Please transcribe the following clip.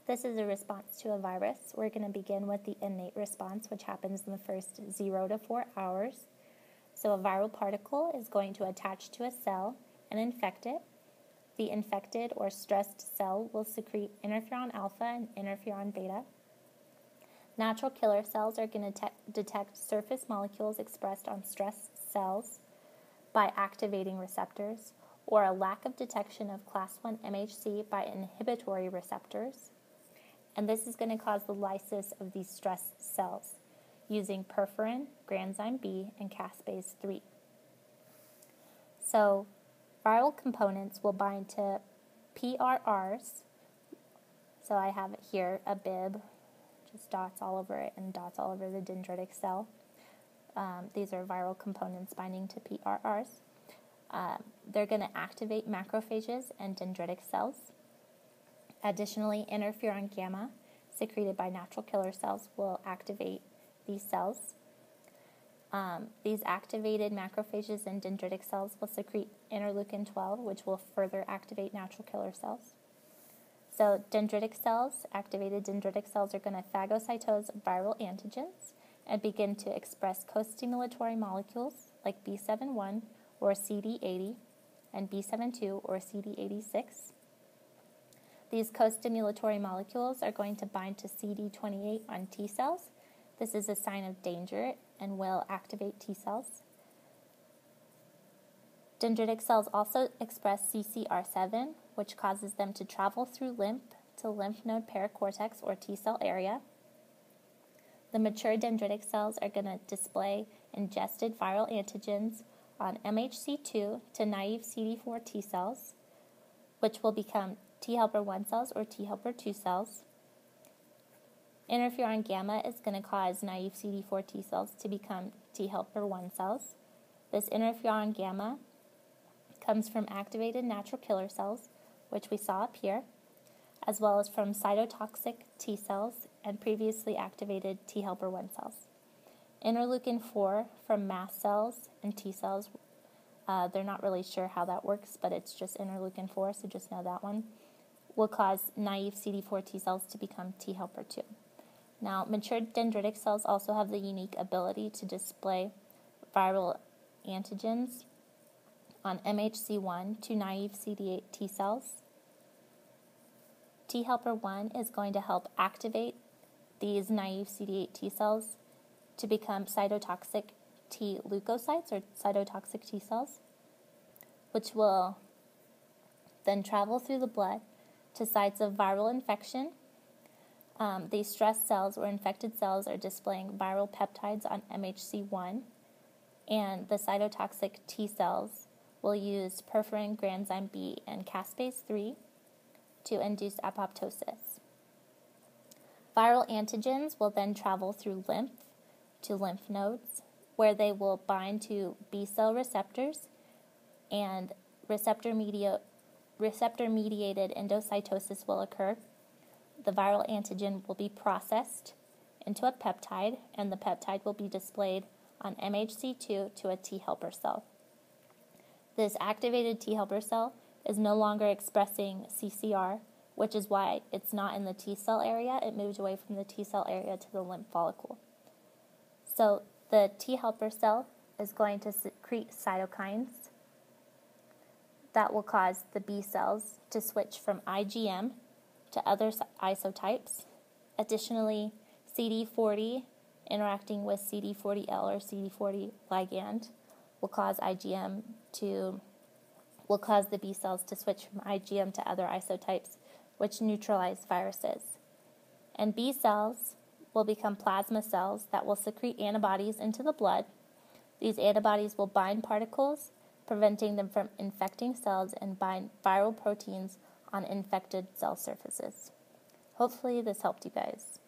This is a response to a virus. We're going to begin with the innate response, which happens in the first 0 to 4 hours. So a viral particle is going to attach to a cell and infect it. The infected or stressed cell will secrete interferon alpha and interferon beta. Natural killer cells are going to detect surface molecules expressed on stressed cells by activating receptors, or a lack of detection of class 1 MHC by inhibitory receptors. And this is going to cause the lysis of these stressed cells using perforin, granzyme B, and caspase 3. So viral components will bind to PRRs. So I have it here, a bib, just dots all over it and dots all over the dendritic cell. These are viral components binding to PRRs. They're going to activate macrophages and dendritic cells. Additionally, interferon gamma, secreted by natural killer cells, will activate these cells. These activated macrophages and dendritic cells will secrete interleukin 12, which will further activate natural killer cells. So dendritic cells, activated dendritic cells, are going to phagocytose viral antigens and begin to express co-stimulatory molecules like B7-1 or CD80 and B7-2 or CD86. These co-stimulatory molecules are going to bind to CD28 on T cells. This is a sign of danger and will activate T cells. Dendritic cells also express CCR7, which causes them to travel through lymph to lymph node paracortex or T cell area. The mature dendritic cells are going to display ingested viral antigens on MHC2 to naive CD4 T cells, which will become T helper 1 cells or T helper 2 cells. Interferon gamma is going to cause naive CD4 T cells to become T helper 1 cells. This interferon gamma comes from activated natural killer cells, which we saw up here, as well as from cytotoxic T cells and previously activated T helper 1 cells. Interleukin 4 from mast cells and T cells, they're not really sure how that works, but it's just interleukin 4, so just know that one, will cause naive CD4 T cells to become T helper 2. Now, mature dendritic cells also have the unique ability to display viral antigens on MHC1 to naive CD8 T cells. T helper 1 is going to help activate these naive CD8 T cells to become cytotoxic T leukocytes or cytotoxic T cells, which will then travel through the blood to sites of viral infection. These stressed cells or infected cells are displaying viral peptides on MHC1, and the cytotoxic T cells will use perforin, granzyme B, and caspase 3 to induce apoptosis. Viral antigens will then travel through lymph to lymph nodes, where they will bind to B cell receptors, and receptor-mediated endocytosis will occur. The viral antigen will be processed into a peptide, and the peptide will be displayed on MHC2 to a T helper cell. This activated T helper cell is no longer expressing CCR, which is why it's not in the T cell area. It moved away from the T cell area to the lymph follicle. So the T helper cell is going to secrete cytokines that will cause the B cells to switch from IgM to other isotypes. Additionally, CD40 interacting with CD40L or CD40 ligand will cause the B cells to switch from IgM to other isotypes, which neutralize viruses. And B cells will become plasma cells that will secrete antibodies into the blood. These antibodies will bind particles, preventing them from infecting cells, and bind viral proteins on infected cell surfaces. Hopefully this helped you guys.